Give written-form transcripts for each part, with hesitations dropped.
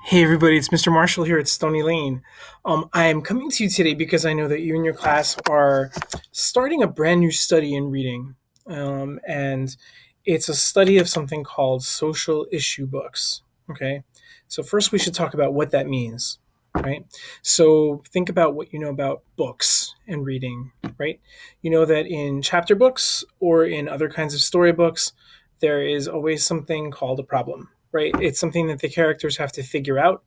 Hey everybody, it's Mr. Marshall here at Stony Lane. I am coming to you today because I know that you and your class are starting a brand new study in reading. And it's a study of something called social issue books. Okay, so first we should talk about what that means, right? So think about what you know about books and reading, right? You know that in chapter books or in other kinds of storybooks, there is always something called a problem, right? It's something that the characters have to figure out.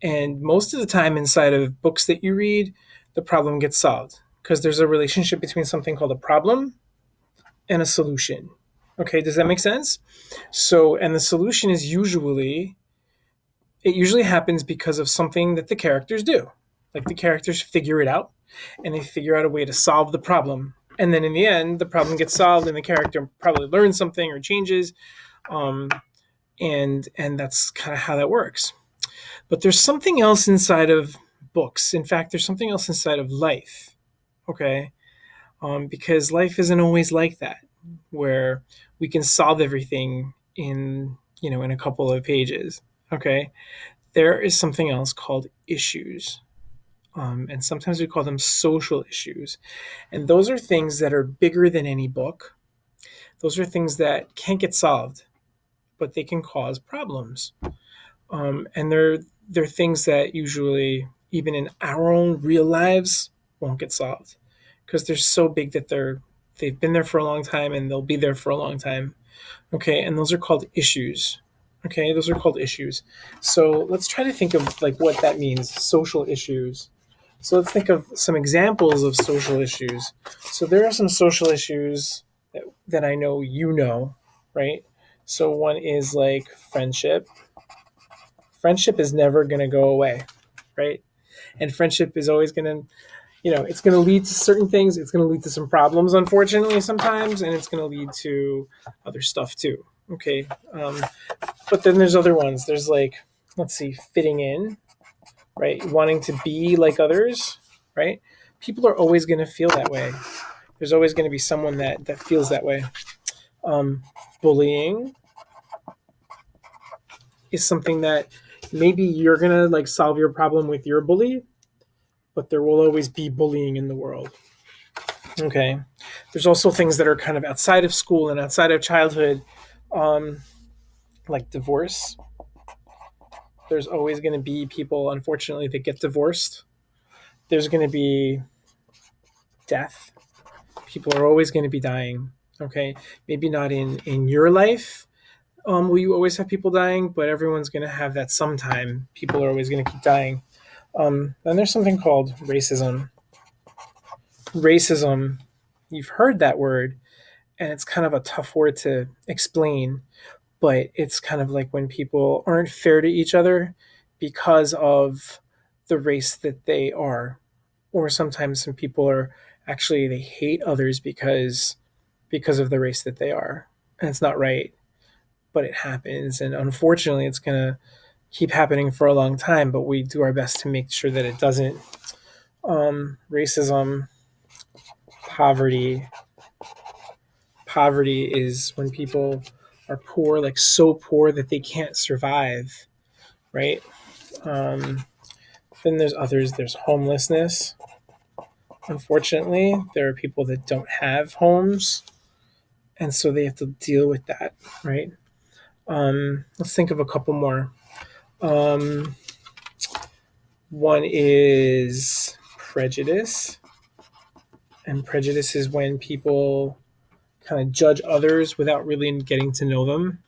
And most of the time, inside of books that you read, the problem gets solved because there's a relationship between something called a problem and a solution. Okay, does that make sense? So, and the solution is it usually happens because of something that the characters do. Like the characters figure it out and they figure out a way to solve the problem. And then in the end, the problem gets solved and the character probably learns something or changes. Um, and that's kind of how that works. But there's something else inside of books. In fact, there's something else inside of life. Okay, because life isn't always like that, where we can solve everything in a couple of pages. Okay, there is something else called issues. And sometimes we call them social issues. And those are things that are bigger than any book. Those are things that can't get solved, but they can cause problems. And they're things that usually, even in our own real lives, won't get solved because they're so big that they've been there for a long time and they'll be there for a long time. Okay, and those are called issues. Okay, those are called issues. So let's try to think of like what that means. Social issues. So let's think of some examples of social issues. So there are some social issues that I know you know, right? So one is like friendship. Friendship is never going to go away, right? And friendship is always going to, it's going to lead to certain things. It's going to lead to some problems, unfortunately, sometimes, and it's going to lead to other stuff too. Okay. But then there's other ones. There's like, let's see, fitting in, right? Wanting to be like others, right? People are always going to feel that way. There's always going to be someone that feels that way. Bullying is something that maybe you're going to like solve your problem with your bully, but there will always be bullying in the world. Okay. There's also things that are kind of outside of school and outside of childhood, um, like divorce. There's always going to be people, unfortunately, that get divorced. There's going to be death. People are always going to be dying. Okay. Maybe not in your life. Will you always have people dying? But everyone's going to have that sometime. People are always going to keep dying. Then there's something called racism. Racism, you've heard that word, and it's kind of a tough word to explain, but it's kind of like when people aren't fair to each other because of the race that they are. Or sometimes some people are actually they hate others because of the race that they are. And it's not right, but it happens. And unfortunately it's gonna keep happening for a long time, but we do our best to make sure that it doesn't. Racism, poverty. Poverty is when people are poor, like so poor that they can't survive, right? Um, then there's others. There's homelessness. Unfortunately, there are people that don't have homes, and so they have to deal with that, right? Let's think of a couple more. Um, One is prejudice, and prejudice is when people kind of judge others without really getting to know them,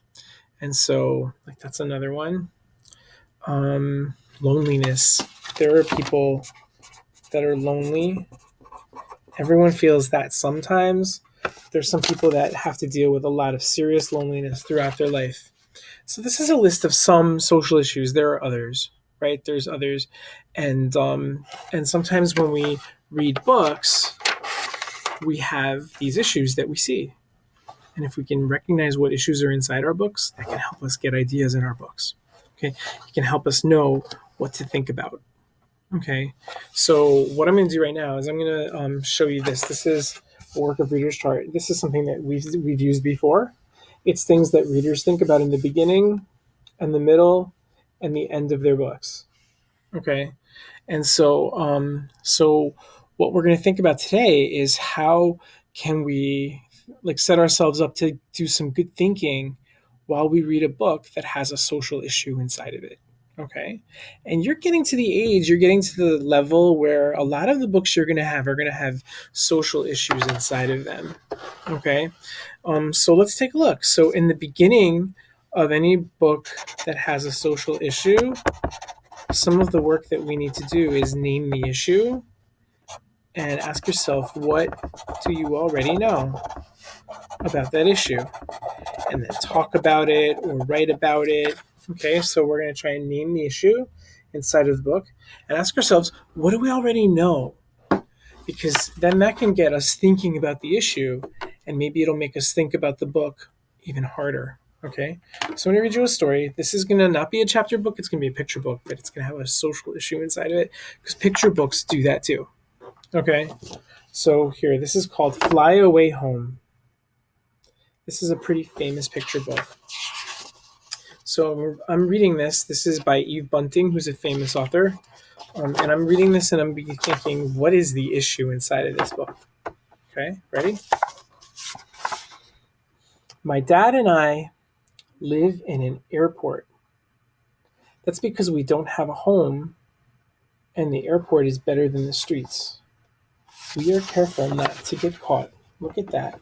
and so like that's another one. Loneliness. There are people that are lonely. Everyone feels that sometimes. There's some people that have to deal with a lot of serious loneliness throughout their life. So this is a list of some social issues. There are others, right? There's others, and sometimes when we read books, we have these issues that we see, and if we can recognize what issues are inside our books, that can help us get ideas in our books. Okay, it can help us know what to think about. Okay, so what I'm going to do right now is I'm going to show you this. This is a work of Reader's Chart. This is something that we've used before. It's things that readers think about in the beginning and the middle and the end of their books. Okay. And so what we're going to think about today is how can we like set ourselves up to do some good thinking while we read a book that has a social issue inside of it. Okay. And you're getting to the age, you're getting to the level where a lot of the books you're going to have are going to have social issues inside of them. Okay. So let's take a look. So in the beginning of any book that has a social issue, some of the work that we need to do is name the issue and ask yourself, what do you already know about that issue? And then talk about it or write about it. Okay, so we're going to try and name the issue inside of the book and ask ourselves, what do we already know? Because then that can get us thinking about the issue, and maybe it'll make us think about the book even harder. Okay, so I'm going to read you a story. This is going to not be a chapter book, it's going to be a picture book, but it's going to have a social issue inside of it because picture books do that too. Okay, so here, this is called Fly Away Home. This is a pretty famous picture book. So I'm reading this. This is by Eve Bunting, who's a famous author. And I'm reading this and I'm thinking, what is the issue inside of this book? Okay, ready? My dad and I live in an airport. That's because we don't have a home and the airport is better than the streets. We are careful not to get caught. Look at that.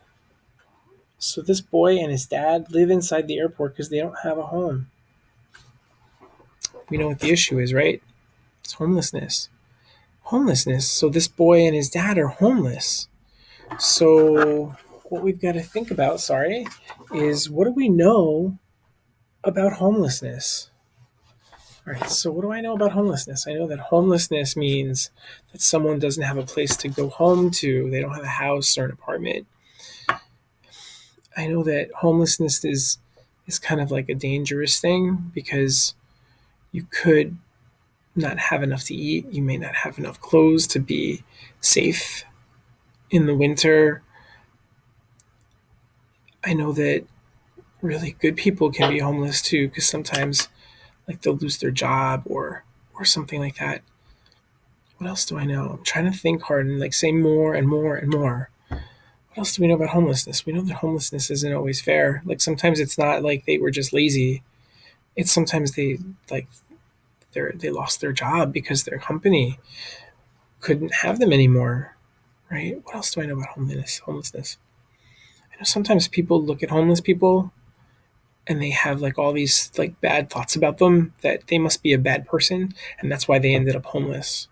So this boy and his dad live inside the airport because they don't have a home. We know what the issue is, right? It's homelessness. Homelessness. So this boy and his dad are homeless. So what we've got to think about, is what do we know about homelessness? All right, so what do I know about homelessness? I know that homelessness means that someone doesn't have a place to go home to. They don't have a house or an apartment. I know that homelessness is kind of like a dangerous thing because you could not have enough to eat. You may not have enough clothes to be safe in the winter. I know that really good people can be homeless too because sometimes like they'll lose their job or something like that. What else do I know? I'm trying to think hard and like say more and more and more. What else do we know about homelessness? We know that homelessness isn't always fair. Like sometimes it's not like they were just lazy. It's sometimes like they lost their job because their company couldn't have them anymore. Right? What else do I know about homelessness? I know sometimes people look at homeless people and they have like all these like bad thoughts about them that they must be a bad person and that's why they ended up homeless.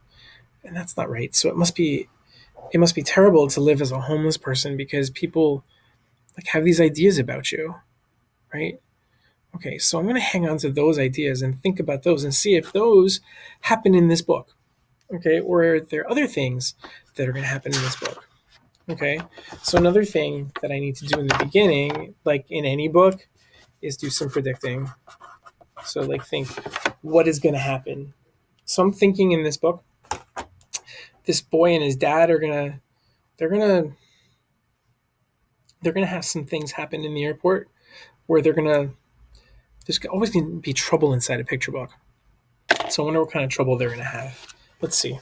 And that's not right. So it must be terrible to live as a homeless person because people like have these ideas about you, right? Okay, so I'm going to hang on to those ideas and think about those and see if those happen in this book. Okay, or are there other things that are going to happen in this book? Okay, so another thing that I need to do in the beginning, like in any book, is do some predicting. So, like, think what is going to happen. So, I'm thinking in this book, this boy and his dad are they're gonna they're gonna have some things happen in the airport where there's always gonna be trouble inside a picture book. So, I wonder what kind of trouble they're gonna have. Let's see.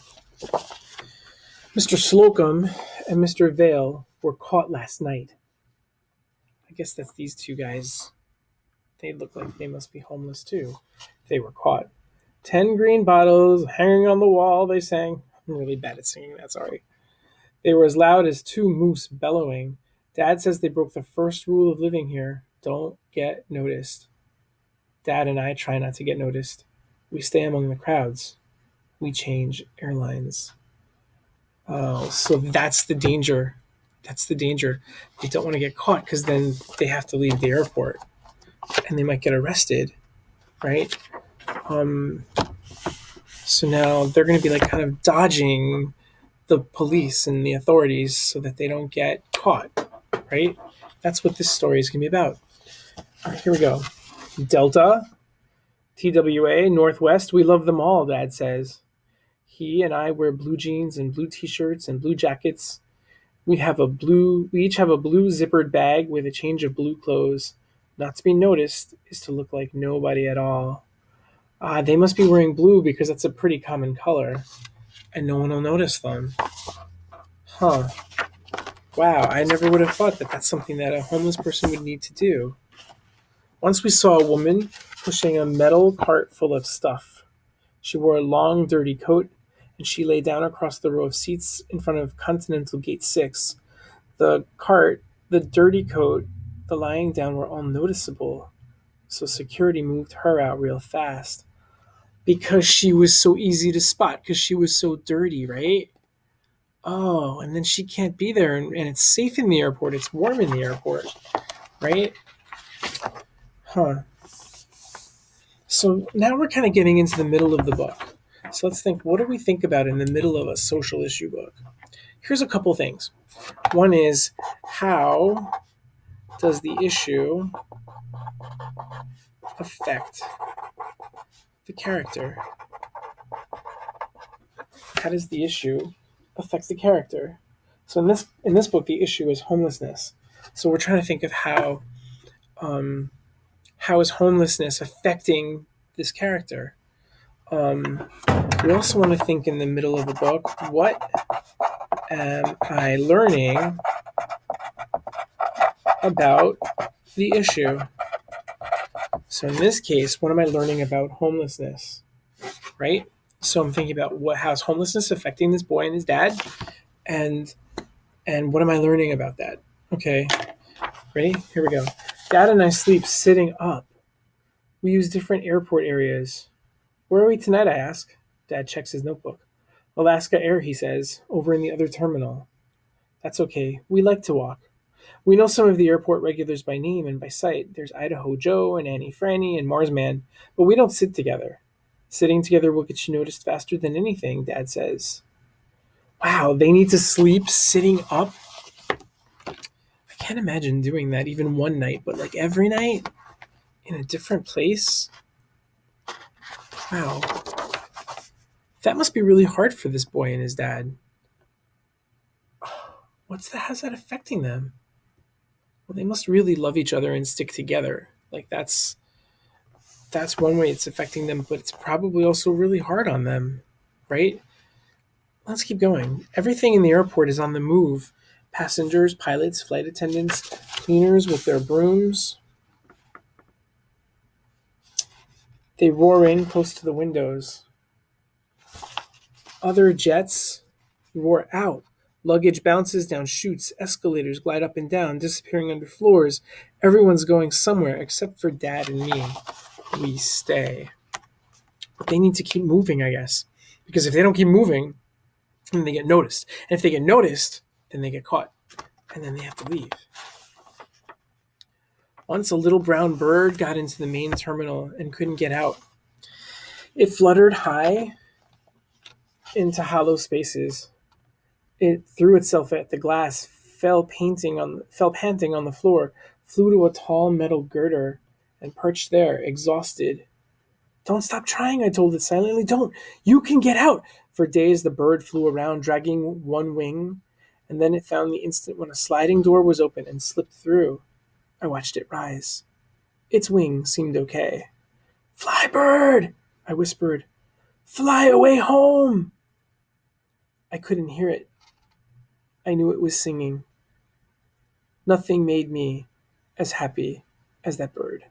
Mr. Slocum and Mr. Vale were caught last night. I guess that's these two guys. They look like they must be homeless too. They were caught. 10 green bottles hanging on the wall, they sang. I'm really bad at singing that, sorry. They were as loud as two moose bellowing. Dad says they broke the first rule of living here. Don't get noticed. Dad and I try not to get noticed. We stay among the crowds. We change airlines. Oh, so that's the danger. That's the danger. They don't want to get caught because then they have to leave the airport and they might get arrested, right? Um, so now they're going to be like kind of dodging the police and the authorities so that they don't get caught, right? That's what this story is going to be about. All right, here we go. Delta, TWA, Northwest, we love them all, Dad says. He and I wear blue jeans and blue t-shirts and blue jackets. We each have a blue zippered bag with a change of blue clothes. Not to be noticed is to look like nobody at all. They must be wearing blue because that's a pretty common color, and no one will notice them. Huh. Wow, I never would have thought that that's something that a homeless person would need to do. Once we saw a woman pushing a metal cart full of stuff. She wore a long, dirty coat, and she lay down across the row of seats in front of Continental Gate 6. The cart, the dirty coat, the lying down were all noticeable, so security moved her out real fast. Because she was so easy to spot, because she was so dirty, right? Oh, and then she can't be there, and it's safe in the airport, it's warm in the airport, right? Huh. So now we're kind of getting into the middle of the book. So let's think, what do we think about in the middle of a social issue book? Here's a couple things. One is, how does the issue affect the character? How does the issue affect the character? So in this book, the issue is homelessness. So we're trying to think of um, how is homelessness affecting this character. Um, we also want to think in the middle of the book, what am I learning about the issue? So in this case, what am I learning about homelessness? Right? So I'm thinking about how's homelessness affecting this boy and his dad, and what am I learning about that? Okay, ready? Here we go. Dad and I sleep sitting up. We use different airport areas. Where are we tonight? I ask. Dad checks his notebook. Alaska Air, he says, over in the other terminal. That's okay. We like to walk. We know some of the airport regulars by name and by sight. There's Idaho Joe and Annie Franny and Marsman, but we don't sit together. Sitting together will get you noticed faster than anything, Dad says. Wow, they need to sleep sitting up? I can't imagine doing that even one night, but like every night in a different place? Wow. That must be really hard for this boy and his dad. How's that affecting them? Well, they must really love each other and stick together. Like that's one way it's affecting them, but it's probably also really hard on them, right? Let's keep going. Everything in the airport is on the move. Passengers, pilots, flight attendants, cleaners with their brooms. They roar in close to the windows. Other jets roar out. Luggage bounces down chutes. Escalators glide up and down, disappearing under floors. Everyone's going somewhere except for Dad and me. We stay. But they need to keep moving, I guess. Because if they don't keep moving, then they get noticed. And if they get noticed, then they get caught. And then they have to leave. Once a little brown bird got into the main terminal and couldn't get out. It fluttered high into hollow spaces. It threw itself at the glass, fell panting on the floor, flew to a tall metal girder, and perched there, exhausted. Don't stop trying, I told it silently. Don't. You can get out. For days the bird flew around, dragging one wing, and then it found the instant when a sliding door was open and slipped through. I watched it rise. Its wing seemed okay. Fly, bird, I whispered. Fly away home. I couldn't hear it. I knew it was singing. Nothing made me as happy as that bird.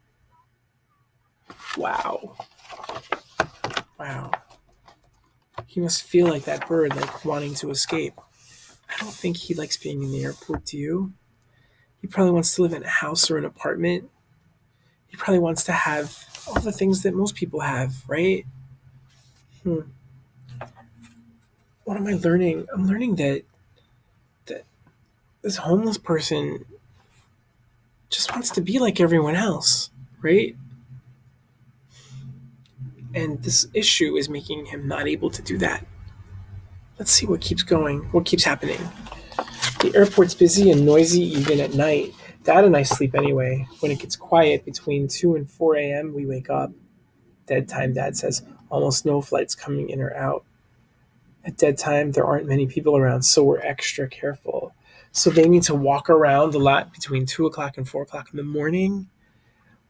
Wow. Wow. He must feel like that bird, like wanting to escape. I don't think he likes being in the airport, do you? He probably wants to live in a house or an apartment. He probably wants to have all the things that most people have, right? What am I learning? I'm learning that this homeless person just wants to be like everyone else, right? And this issue is making him not able to do that. Let's see what keeps going, what keeps happening. The airport's busy and noisy even at night. Dad and I sleep anyway. When it gets quiet between 2 and 4 a.m., we wake up. Dead time, Dad says. Almost no flights coming in or out. At dead time, there aren't many people around, so we're extra careful. So they need to walk around a lot between 2 o'clock and 4 o'clock in the morning.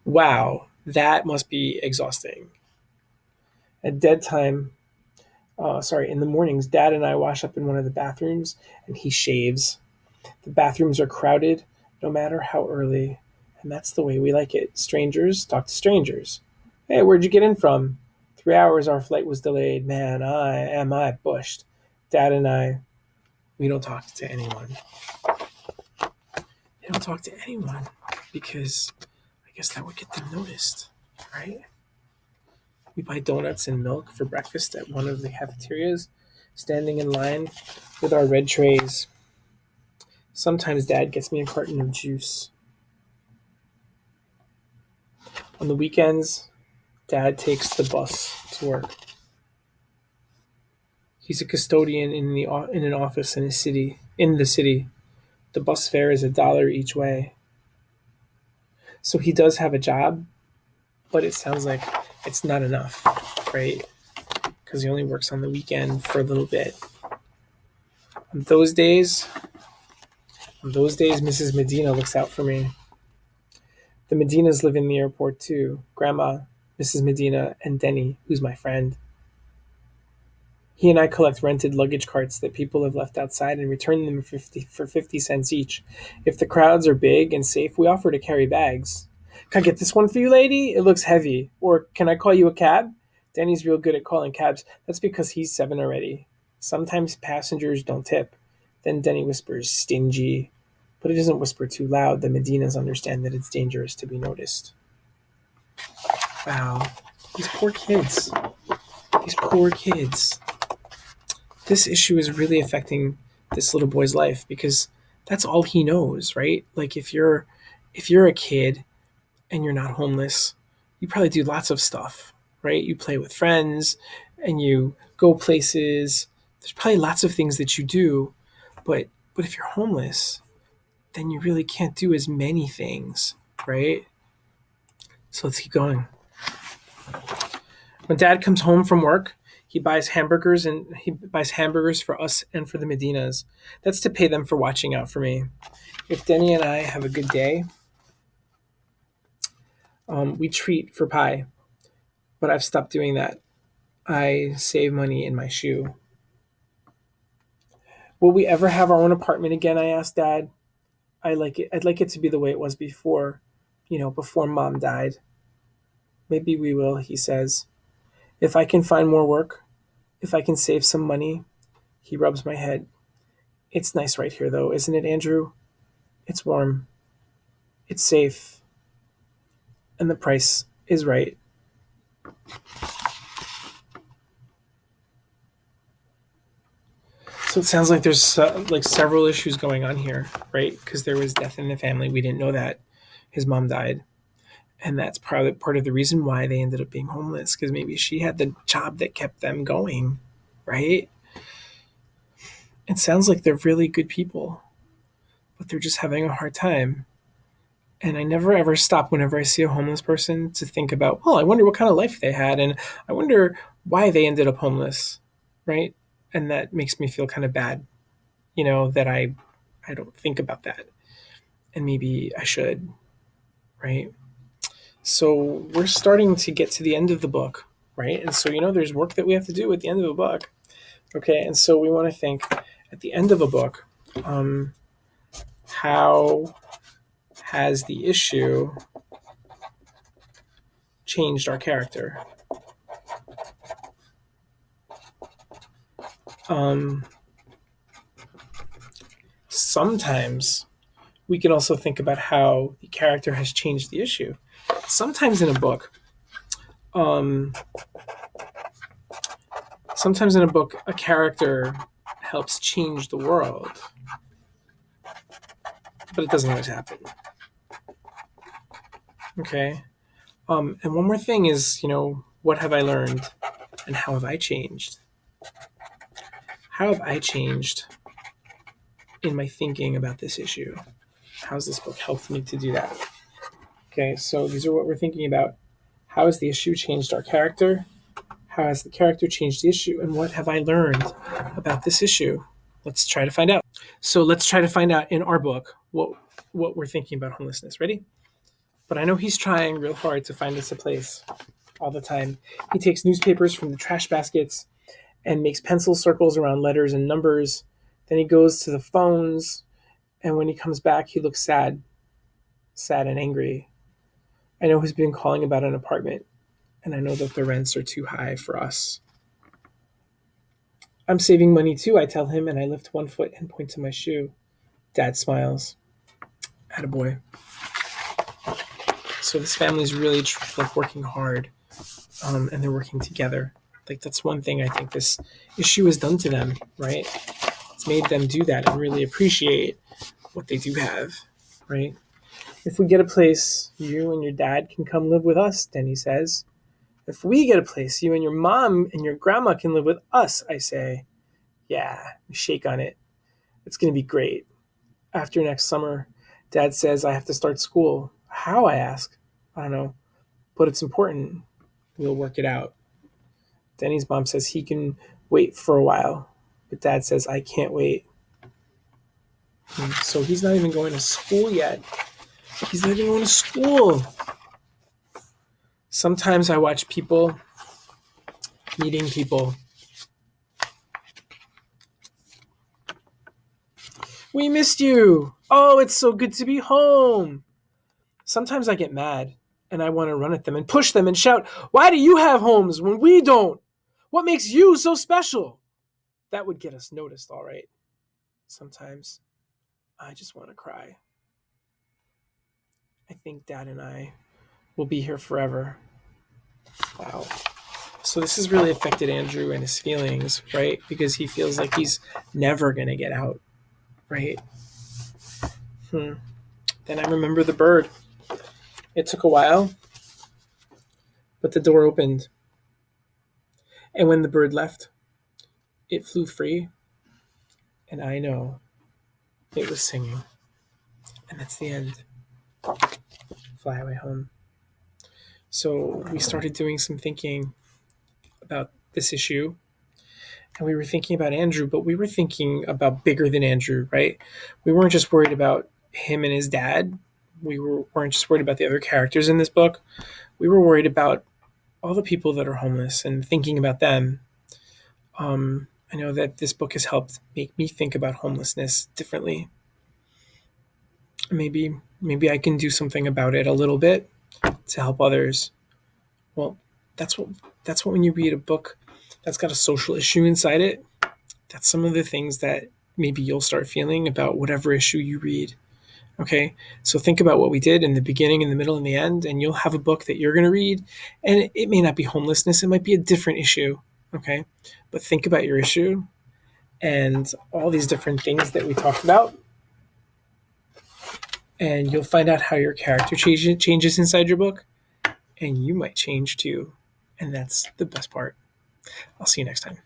Wow, that must be exhausting. At dead time, in the mornings, Dad and I wash up in one of the bathrooms, and he shaves. The bathrooms are crowded, no matter how early, and that's the way we like it. Strangers talk to strangers. Hey, where'd you get in from? 3 hours our flight was delayed. Man, I bushed. Dad and I, we don't talk to anyone. They don't talk to anyone because I guess that would get them noticed, right? We buy donuts and milk for breakfast at one of the cafeterias, standing in line with our red trays. Sometimes Dad gets me a carton of juice. On the weekends, Dad takes the bus to work. He's a custodian in an office in a city. In the city, the bus fare is $1 each way. So he does have a job, but it sounds like it's not enough, right? Because he only works on the weekend for a little bit. On those days, Mrs. Medina looks out for me. The Medinas live in the airport too. Grandma, Mrs. Medina, and Denny, who's my friend. He and I collect rented luggage carts that people have left outside and return them for 50 cents each. If the crowds are big and safe, we offer to carry bags. Can I get this one for you, lady? It looks heavy. Or can I call you a cab? Denny's real good at calling cabs. That's because he's 7 already. Sometimes passengers don't tip. Then Denny whispers, stingy. But he doesn't whisper too loud. The Medinas understand that it's dangerous to be noticed. Wow. These poor kids. These poor kids. This issue is really affecting this little boy's life because that's all he knows, right? Like if you're a kid and you're not homeless, you probably do lots of stuff, right? You play with friends and you go places. There's probably lots of things that you do, but if you're homeless, then you really can't do as many things, right? So let's keep going. When Dad comes home from work, he buys hamburgers for us and for the Medinas. That's to pay them for watching out for me. If Denny and I have a good day, we treat for pie, but I've stopped doing that. I save money in my shoe. Will we ever have our own apartment again? I asked Dad. I'd like it to be the way it was before, before Mom died. Maybe we will, he says. If I can find more work, if I can save some money, he rubs my head. It's nice right here, though, isn't it, Andrew? It's warm. It's safe. And the price is right. So it sounds like there's like several issues going on here, right? Because there was death in the family. We didn't know that. His mom died. And that's probably part of the reason why they ended up being homeless, because maybe she had the job that kept them going, right? It sounds like they're really good people, but they're just having a hard time. And I never ever stop whenever I see a homeless person to think about, well, I wonder what kind of life they had, and I wonder why they ended up homeless, right? And that makes me feel kind of bad, that I don't think about that. And maybe I should, right? So we're starting to get to the end of the book, right? And so, there's work that we have to do at the end of a book. Okay. And so we want to think at the end of a book, how has the issue changed our character? Sometimes we can also think about how the character has changed the issue. Sometimes in a book, a character helps change the world, but it doesn't always happen. Okay. And one more thing is, what have I learned and how have I changed? How have I changed in my thinking about this issue? How's this book helped me to do that? Okay, so these are what we're thinking about. How has the issue changed our character? How has the character changed the issue? And what have I learned about this issue? Let's try to find out. So let's try to find out in our book what we're thinking about homelessness. Ready? But I know he's trying real hard to find us a place. all the time. He takes newspapers from the trash baskets and makes pencil circles around letters and numbers. Then he goes to the phones, and when he comes back, he looks sad and angry. I know he's been calling about an apartment, and I know that the rents are too high for us. I'm saving money too, I tell him, and I lift one foot and point to my shoe. Dad smiles. Attaboy. So this family's really like working hard, and they're working together. Like that's one thing I think this issue has done to them, right? It's made them do that and really appreciate what they do have, right? If we get a place, you and your dad can come live with us, Denny says. If we get a place, you and your mom and your grandma can live with us, I say. Yeah, we shake on it. It's going to be great. After next summer, Dad says I have to start school. How, I ask. I don't know, but it's important. We'll work it out. Denny's mom says he can wait for a while, but Dad says I can't wait. So he's not even going to school yet. He's not even going to school. Sometimes I watch people meeting people. We missed you. Oh, it's so good to be home. Sometimes I get mad and I want to run at them and push them and shout, why do you have homes when we don't? What makes you so special? That would get us noticed, all right. Sometimes I just want to cry. I think Dad and I will be here forever. Wow. So this has really affected Andrew and his feelings, right? Because he feels like he's never going to get out, right? Then I remember the bird. It took a while, but the door opened. And when the bird left, it flew free. And I know it was singing. And that's the end. Fly away home. So we started doing some thinking about this issue. And we were thinking about Andrew, but we were thinking about bigger than Andrew, right? We weren't just worried about him and his dad. We weren't just worried about the other characters in this book. We were worried about all the people that are homeless and thinking about them. I know that this book has helped make me think about homelessness differently. Maybe I can do something about it a little bit to help others. Well, that's what when you read a book that's got a social issue inside it, that's some of the things that maybe you'll start feeling about whatever issue you read. Okay, so think about what we did in the beginning, in the middle, and the end, and you'll have a book that you're going to read, and it may not be homelessness, it might be a different issue. Okay, but think about your issue and all these different things that we talked about, and you'll find out how your character changes inside your book, and you might change too, and that's the best part. I'll see you next time.